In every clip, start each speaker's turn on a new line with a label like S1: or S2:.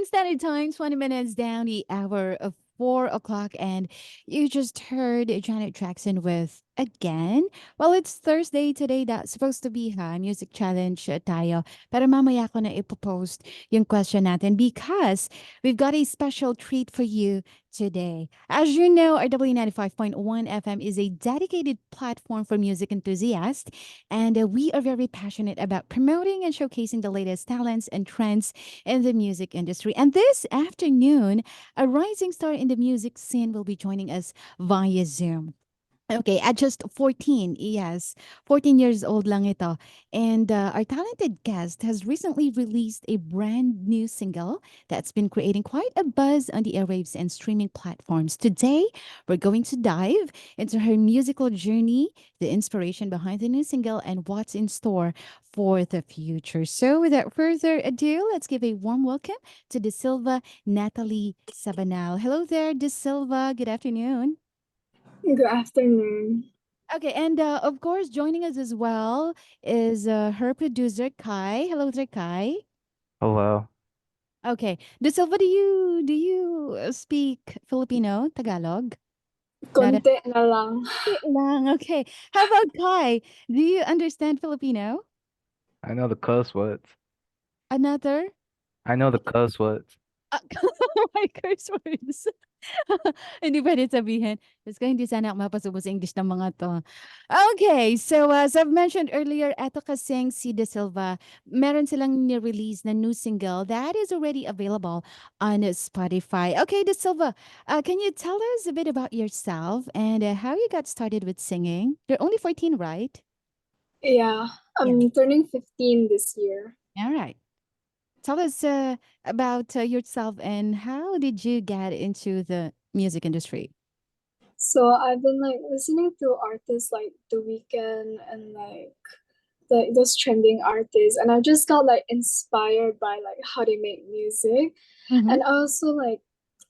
S1: Philippine Standard Time, 20 minutes down the hour of 4 o'clock. And you just heard Janet Jackson with Again. Well, it's Thursday today. That's supposed to be music challenge tayo. Pero mamaya ko na ipopost yung question natin because we've got a special treat for you today. As you know, our W95.1 FM is a dedicated platform for music enthusiasts, and we are very passionate about promoting and showcasing the latest talents and trends in the music industry. And this afternoon, a rising star in the music scene will be joining us via Zoom. Okay, at just 14, yes, 14 years old lang ito. And our talented guest has recently released a brand new single that's been creating quite a buzz on the airwaves and streaming platforms. Today, we're going to dive into her musical journey, the inspiration behind the new single, and what's in store for the future. So, without further ado, let's give a warm welcome to DeSilva Natalie Sabanal. Hello there, DeSilva. Good afternoon.
S2: Good afternoon.
S1: Okay, and of course, joining us as well is her producer Kai. Hello there, Kai.
S3: Hello.
S1: Okay, De Silva, do you speak Filipino, Tagalog? Not a
S2: Konti na lang.
S1: lang. Okay, how about Kai? Do you understand Filipino?
S3: I know the curse words.
S1: Another
S3: I know the curse words.
S1: my curse words. Hindi pwede sabihin. Tapos kung hindi sana ako mapasubos sa English ng mga to. Okay, so as I've mentioned earlier, eto kasing si De Silva, meron silang ni-release na new single that is already available on Spotify. Okay, De Silva, can you tell us a bit about yourself and how you got started with singing? You're only 14, right?
S2: Yeah,
S1: Yeah.
S2: I'm turning 15 this year.
S1: All right. Tell us about yourself and how did you get into the music industry?
S2: So I've been like listening to artists like The Weeknd and like those trending artists, and I just got like inspired by like how they make music.
S1: Mm-hmm.
S2: And I also like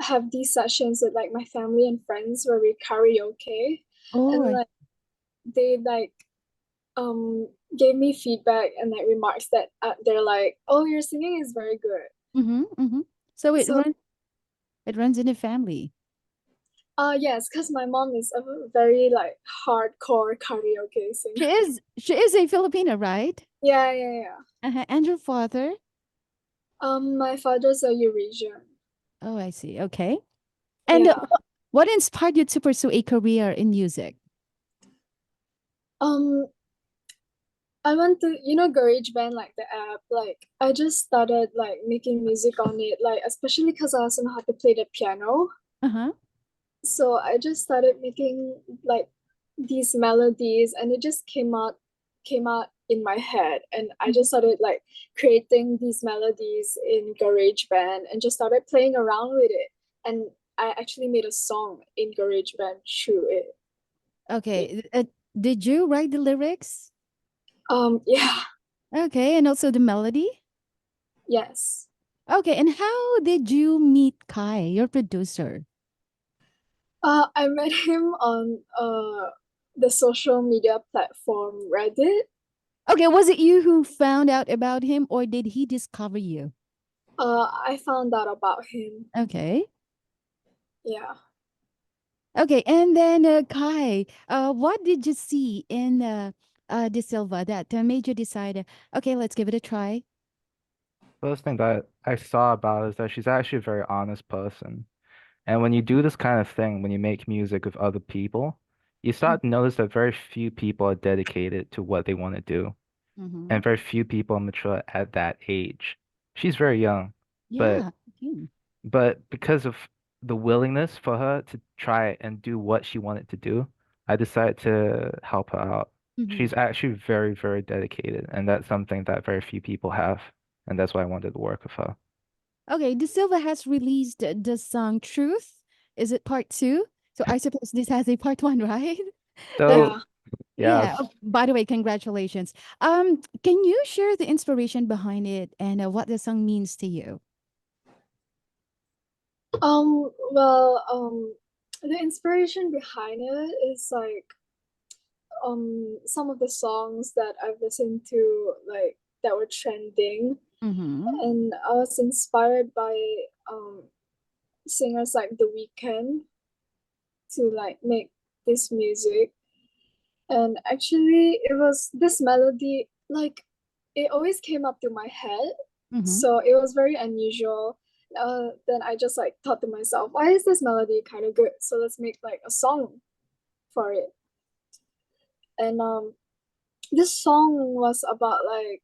S2: have these sessions with like my family and friends where we karaoke,
S1: Oh,
S2: and like they like um gave me feedback and like remarks that they're like, oh, your singing is very good.
S1: mm-hmm, mm-hmm. So
S2: So
S1: it runs in the family.
S2: yes, because my mom is a very like hardcore karaoke singer.
S1: She is a Filipina, right?
S2: Yeah, yeah, yeah.
S1: And your father?
S2: My father's a Eurasian.
S1: Oh, I see. Okay. And
S2: Yeah.
S1: what inspired you to pursue a career in music?
S2: Um, I went to GarageBand, like the app. Like I just started like making music on it, like especially because I also know how to play the piano.
S1: Uh-huh.
S2: So I just started making like these melodies, and it just came out in my head, and I just started like creating these melodies in GarageBand and just started playing around with it. And I actually made a song in GarageBand through it.
S1: Okay. Did you write the lyrics?
S2: Yeah.
S1: Okay, and also the melody?
S2: Yes.
S1: Okay, and how did you meet Kai, your producer?
S2: I met him on the social media platform Reddit.
S1: Okay, was it you who found out about him or did he discover you?
S2: I found out about him.
S1: Okay.
S2: Yeah.
S1: Okay, and then Kai, what did you see in De Silva that made you decide, okay, let's give it a try?
S3: First thing that I saw about her is that she's actually a very honest person. And when you do this kind of thing, when you make music with other people, you start to notice that very few people are dedicated to what they want to do.
S1: Mm-hmm.
S3: And very few people are mature at that age. She's very young, but
S1: Yeah. Mm.
S3: because of the willingness for her to try and do what she wanted to do, I decided to help her out.
S1: Mm-hmm.
S3: She's actually very, very dedicated, and that's something that very few people have, and that's why I wanted to work with her.
S1: Okay, De Silva has released the song Truth. Is it part two? So I suppose this has a part one, right? The
S3: So,
S2: Yeah.
S3: yes,
S1: yeah. Oh, by the way, congratulations. Can you share the inspiration behind it and what the song means to you?
S2: Well, the inspiration behind it is like some of the songs that I've listened to like that were trending.
S1: Mm-hmm.
S2: and I was inspired by um singers like The Weeknd to like make this music. And actually, it was this melody, like, it always came up to my head.
S1: Mm-hmm.
S2: So it was very unusual. Then I just like thought to myself, why is this melody kind of good? So let's make like a song for it. And this song was about like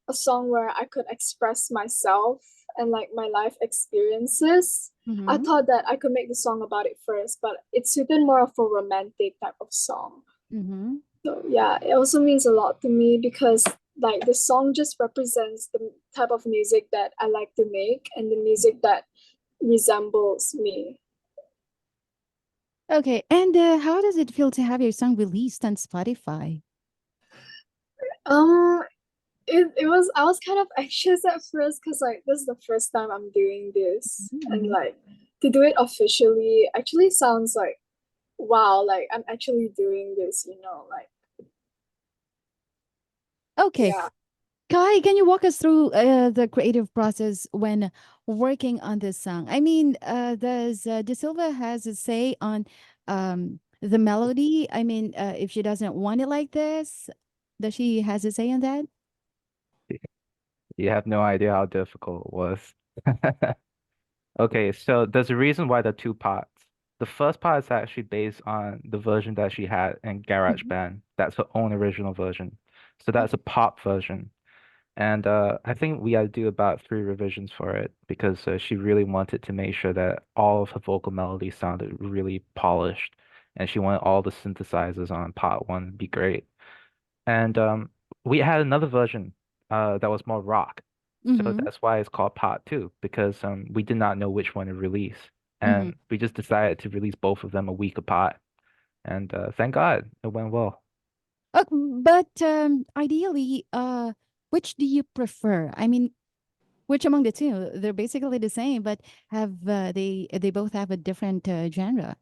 S2: a song where I could express myself and like my life experiences. I
S1: Mm-hmm.
S2: thought that I could make the song about it first, but it suited more of a romantic type of song.
S1: Mm-hmm.
S2: So yeah, it also means a lot to me because like the song just represents the type of music that I like to make and the music that resembles me.
S1: Okay, and how does it feel to have your song released on Spotify?
S2: Um it was I was kind of anxious at first because like this is the first time I'm doing this, and
S1: Mm-hmm.
S2: like to do it officially actually sounds like wow, like I'm actually doing this, like
S1: Okay,
S2: yeah.
S1: Kai, can you walk us through the creative process when working on this song? I mean, does De Silva has a say on the melody? I mean, if she doesn't want it like this, does she has a say on that?
S3: You have no idea how difficult it was. Okay, so there's a reason why there are two parts. The first part is actually based on the version that she had in
S1: Mhm.
S3: GarageBand. That's her own original version. So that's a pop version. And I think we had to do about three revisions for it because she really wanted to make sure that all of her vocal melodies sounded really polished. And she wanted all the synthesizers on part one to be great. And we had another version that was more rock. So
S1: Mm-hmm.
S3: that's why it's called part two, because we did not know which one to release.
S1: Mm-hmm.
S3: And we just decided to release both of them a week apart. And thank God it went well.
S1: But ideally, which do you prefer? I mean, which among the two? They're basically the same, but have they both have a different genre?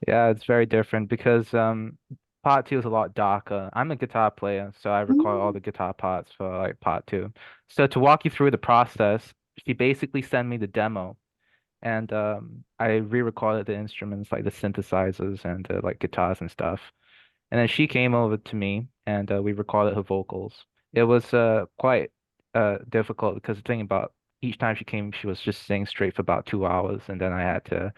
S3: Yeah, it's very different because part two is a lot darker. I'm a guitar player, so I record all
S1: Mm-hmm.
S3: the guitar parts for like part two. So to walk you through the process, she basically sent me the demo, and I re-recorded the instruments like the synthesizers and like guitars and stuff. And then she came over to me and we recorded her vocals. It was quite difficult because the thing about each time she came, she was just singing straight for about 2 hours, and then I had to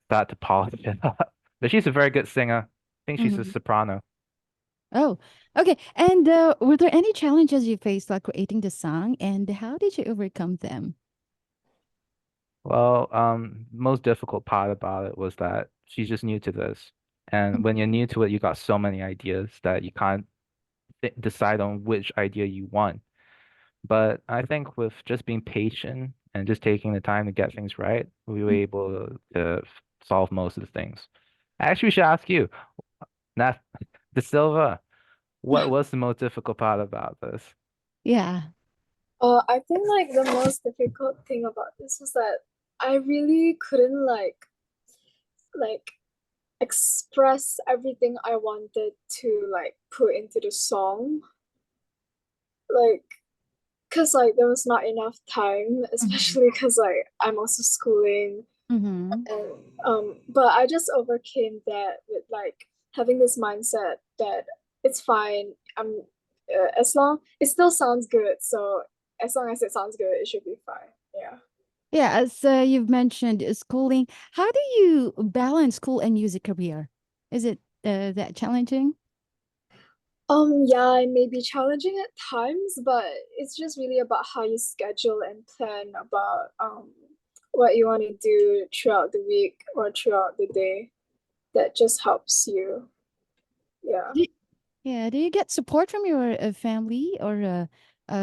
S3: start to polish it up. But she's a very good singer. I think she's a
S1: Mm-hmm.
S3: soprano.
S1: Oh, okay. And were there any challenges you faced while creating the song, and how did you overcome them?
S3: Well, most difficult part about it was that she's just new to this. And when you're
S1: Mhm.
S3: new to it, you got so many ideas that you can't decide on which idea you want. But I think with just being patient and just taking the time to get things right, we were able to solve most of the things. Actually, we should ask you, Nat De Silva, what was the most difficult part about this?
S1: Yeah.
S2: I think like the most difficult thing about this was that I really couldn't like express everything I wanted to like put into the song. Like, cause like there was not enough time,
S1: Mm-hmm.
S2: especially cause like I'm also schooling,
S1: Mm-hmm.
S2: and but I just overcame that with like having this mindset that it's fine. As long it still sounds good, so as long as it sounds good, it should be fine. Yeah.
S1: Yeah, as you've mentioned, schooling. How do you balance school and music career? Is it that challenging?
S2: Yeah, it may be challenging at times, but it's just really about how you schedule and plan about what you want to do throughout the week or throughout the day. That just helps you. Yeah.
S1: Do- yeah. Do you get support from your family or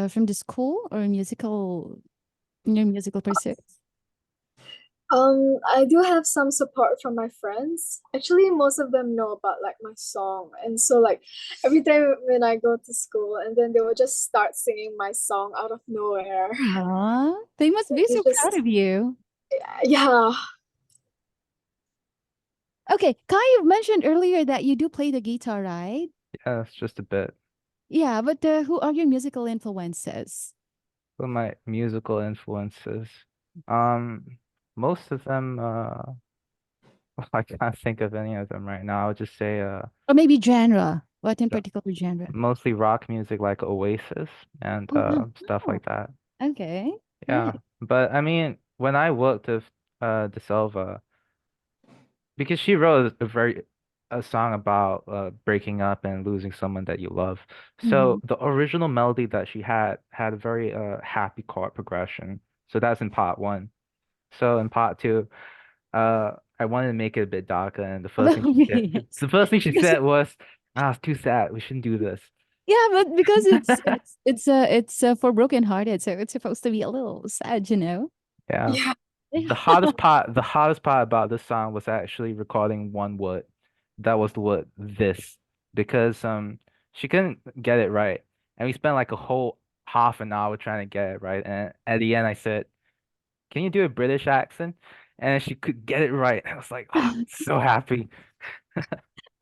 S1: from the school or musical in your musical pursuits?
S2: I do have some support from my friends. Actually, most of them know about like my song, and so like every time when I go to school, and then they will just start singing my song out of nowhere.
S1: Aw, they must be
S2: They
S1: so proud
S2: just
S1: of you.
S2: yeah.
S1: Okay, Kai, you mentioned earlier that you do play the guitar, right?
S3: Yeah, it's just a bit.
S1: Yeah, but who are your musical influences?
S3: For my musical influences, um, most of them, I can't think of any of them right now. I would just say,
S1: Or maybe genre. What in particular genre?
S3: mostly rock music like Oasis and
S1: Oh,
S3: stuff
S1: wow.
S3: like that.
S1: Okay.
S3: Yeah,
S1: Nice.
S3: but I mean, when I worked with DeSilva, because she wrote a song about breaking up and losing someone that you love.
S1: Mm-hmm.
S3: So the original melody that she had a very happy chord progression. So that's in part one. So in part two, I wanted to make it a bit darker, and
S1: Yes.
S3: the first thing she
S1: Because
S3: said was, "Ah, it's too sad. We shouldn't do this."
S1: yeah, but because it's for brokenhearted, so it's supposed to be a little sad, you know.
S3: Yeah.
S2: Yeah.
S3: The
S1: Yeah.
S3: hardest part about this song was actually recording one word. That was the word this because she couldn't get it right. And we spent like a whole half an hour trying to get it right. And at the end I said, "Can you do a British accent?" And she could get it right. I was like, "Oh, so happy."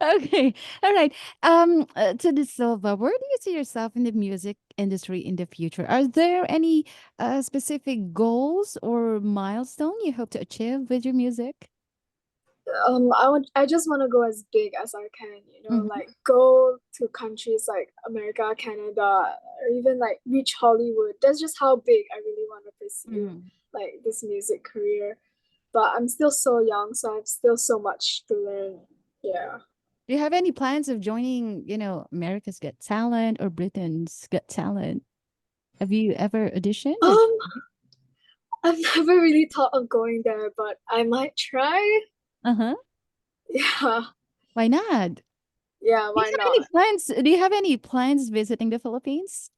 S1: Okay. All right. To the Silva, where do you see yourself in the music industry in the future? Are there any specific goals or milestone you hope to achieve with your music?
S2: I just want to go as big as I can, you know,
S1: Mm-hmm.
S2: like go to countries like America, Canada, or even like reach Hollywood. That's just how big I really want to pursue
S1: Mm-hmm.
S2: like this music career. But I'm still so young, so I have still so much to learn. Yeah.
S1: Do you have any plans of joining, America's Got Talent or Britain's Got Talent? Have you ever auditioned or
S2: Um,
S1: tried?
S2: I've never really thought of going there, but I might try.
S1: Uh-huh.
S2: Yeah.
S1: Why not?
S2: Yeah,
S1: Do you
S2: why
S1: have any
S2: not?
S1: plans? Do you have any plans visiting the Philippines?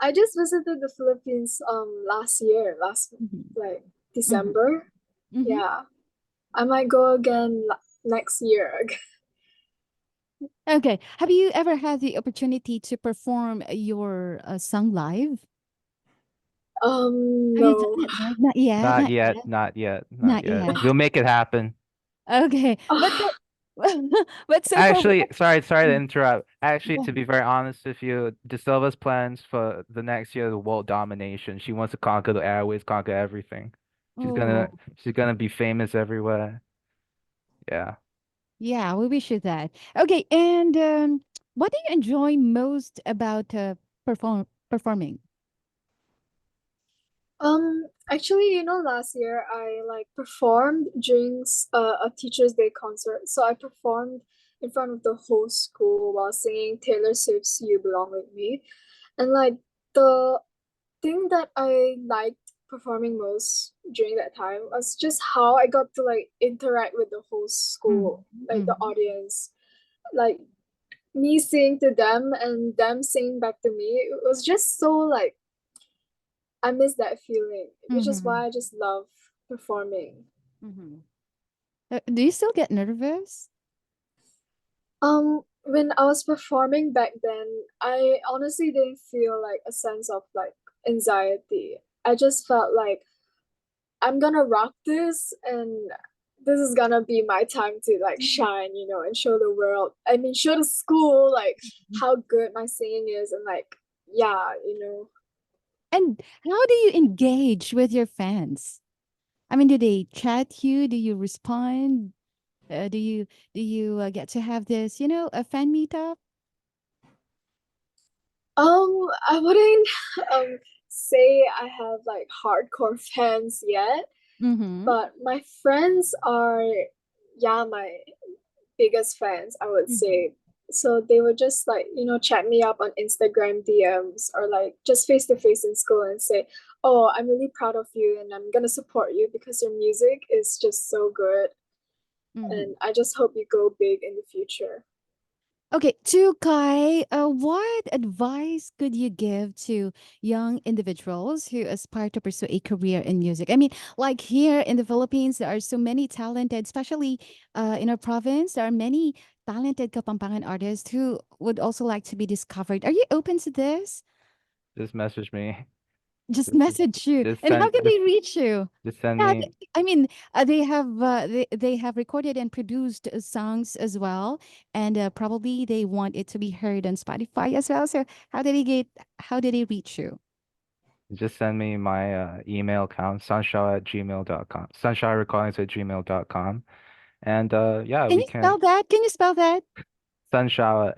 S2: I just visited the Philippines last year, last
S1: Mm-hmm.
S2: like
S1: Mm-hmm.
S2: December.
S1: Mm-hmm.
S2: Yeah. I might go again next year.
S1: Okay. Have you ever had the opportunity to perform your song live? Have you done
S2: No.
S1: it live? Not yet.
S3: Not
S1: Not
S3: yet,
S1: yet.
S3: not yet, not
S1: Not
S3: yet.
S1: yet.
S3: We'll make it happen.
S1: Okay. But
S2: Ah,
S1: but so far,
S3: Actually, sorry to
S1: Mm,
S3: interrupt. Actually,
S1: go
S3: to be
S1: ahead.
S3: very honest with you, De Silva's plans for the next year is world domination. She wants to conquer the airways, conquer everything. She's gonna
S1: Oh,
S3: she's gonna be famous everywhere. Yeah.
S1: yeah. We wish you that. Okay. And what do you enjoy most about performing?
S2: actually, you know, last year I like performed during a Teachers' Day concert. So I performed in front of the whole school while singing Taylor Swift's "You Belong with Me," and like the thing that I liked performing most during that time was just how I got to like interact with the whole school,
S1: Mm-hmm.
S2: like the
S1: Mm-hmm.
S2: audience, like me singing to them and them singing back to me. It was just so like I miss that feeling, which is
S1: Mm-hmm.
S2: why I just love performing.
S1: Mm-hmm. Do you still get nervous?
S2: When I was performing back then, I honestly didn't feel like a sense of like anxiety. I just felt like I'm gonna rock this and this is gonna be my time to like
S1: Mhm.
S2: shine, you know, and show the world. I mean, show the school like how good my singing is and like yeah, you know.
S1: And how do you engage with your fans? I mean, do they chat you? Do you respond? Do you get to have this, a fan meetup?
S2: I wouldn't say I have like hardcore fans yet,
S1: Mm-hmm.
S2: but my friends are yeah, my biggest fans, I would
S1: Mm-hmm.
S2: say. So they would just like, you know, chat me up on Instagram DMs or like just face to face in school and say, "Oh, I'm really proud of you and I'm gonna support you because your music is just so good
S1: Mm-hmm.
S2: and I just hope you go big in the future."
S1: Okay, to Kai, what advice could you give to young individuals who aspire to pursue a career in music? I mean, like here in the Philippines, there are so many talented, especially in our province, there are many talented Kapampangan artists who would also like to be discovered. Are you open to this?
S3: Just message me.
S1: Just
S3: Just
S1: message you.
S3: just
S1: And how
S3: send
S1: can they reach you?
S3: just send
S1: Yeah,
S3: me.
S1: I mean, they have recorded and produced songs as well, and probably they want it to be heard on Spotify as well. So how did they reach you?
S3: Just send me my email account, sunshow@gmail.com, sunshowerrecordings@gmail.com. And yeah,
S1: Can
S3: we
S1: you spell
S3: can
S1: that? Can you spell that?
S3: Sunshower,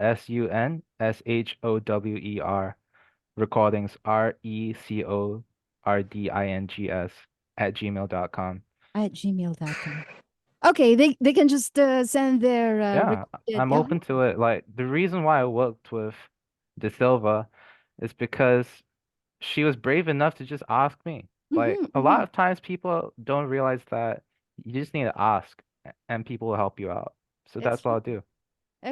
S3: SUNSHOWER, recordings, RECORDINGS @gmail.com.
S1: At gmail.com. Okay, they can just send their
S3: Yeah,
S1: recorded
S3: I'm open to it. Like the reason why I worked with DeSilva is because she was brave enough to just ask me. Like
S1: Mm-hmm,
S3: a lot
S1: mm-hmm.
S3: of times people don't realize that you just need to ask and people will help you out. So
S1: That's
S3: that's what
S1: true.
S3: I'll do.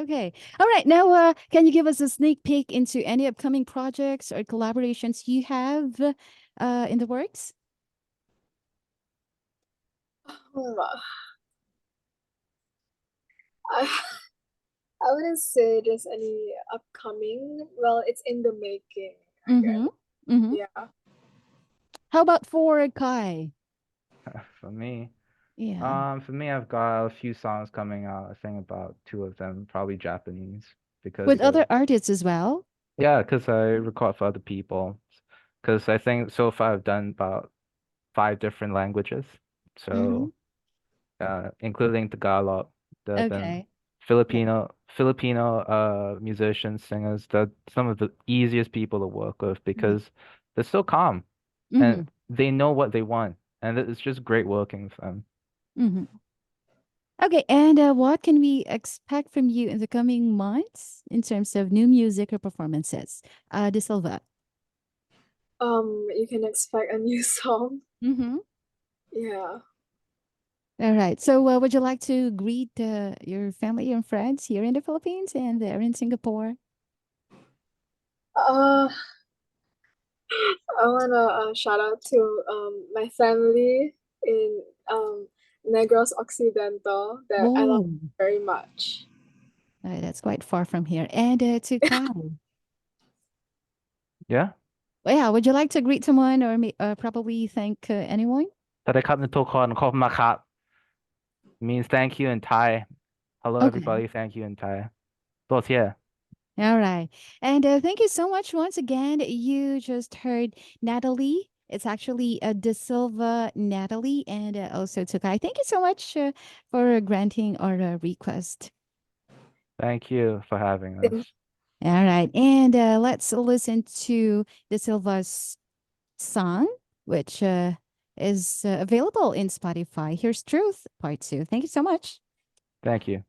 S1: Okay. All right. Now, can you give us a sneak peek into any upcoming projects or collaborations you have in the works?
S2: Hmm, I I wouldn't say there's any upcoming. Well, it's in the making, I guess.
S1: Mm-hmm. Mm-hmm.
S2: Yeah.
S1: How about for Kai?
S3: For me,
S1: Yeah.
S3: I've got a few songs coming out. I think about two of them, probably Japanese,
S1: With
S3: because
S1: other artists as well?
S3: yeah, because I record for other people. Because I think so far I've done about five different languages.
S1: Mm-hmm.
S3: So including Tagalog. There have been
S1: Okay. Yeah.
S3: Filipino musicians, singers. They're some of the easiest people to work with
S1: Mm-hmm.
S3: because they're so calm
S1: Mm-hmm.
S3: and they know what they want, and it's just great working with them.
S1: Mm-hmm. Okay. And what can we expect from you in the coming months in terms of new music or performances? De Silva.
S2: You can expect a new song.
S1: Mm-hmm.
S2: Yeah.
S1: All right. So, would you like to greet your family and friends here in the Philippines and there in Singapore?
S2: Uh, I wanna shout out to my family in Negros Occidental that I love
S1: Whoa,
S2: very much.
S1: that's quite far from here. And to Kyle.
S3: Yeah.
S1: Well, yeah, would you like to greet someone or probably thank anyone?
S3: สวัสดีครับทุกคนขอบคุณมากครับ means thank you in Thai. Hello,
S1: Okay.
S3: everybody. Thank you in Thai. 多谢.
S1: All right. And thank you so much once again. You just heard Natalie. It's actually De Silva Natalie and also Tukai. Thank you so much for granting our request.
S3: Thank you for having us.
S2: Thank
S1: All right. And let's listen to De Silva's song, which is available in Spotify. Here's Truth, part two. Thank you so much.
S3: Thank you.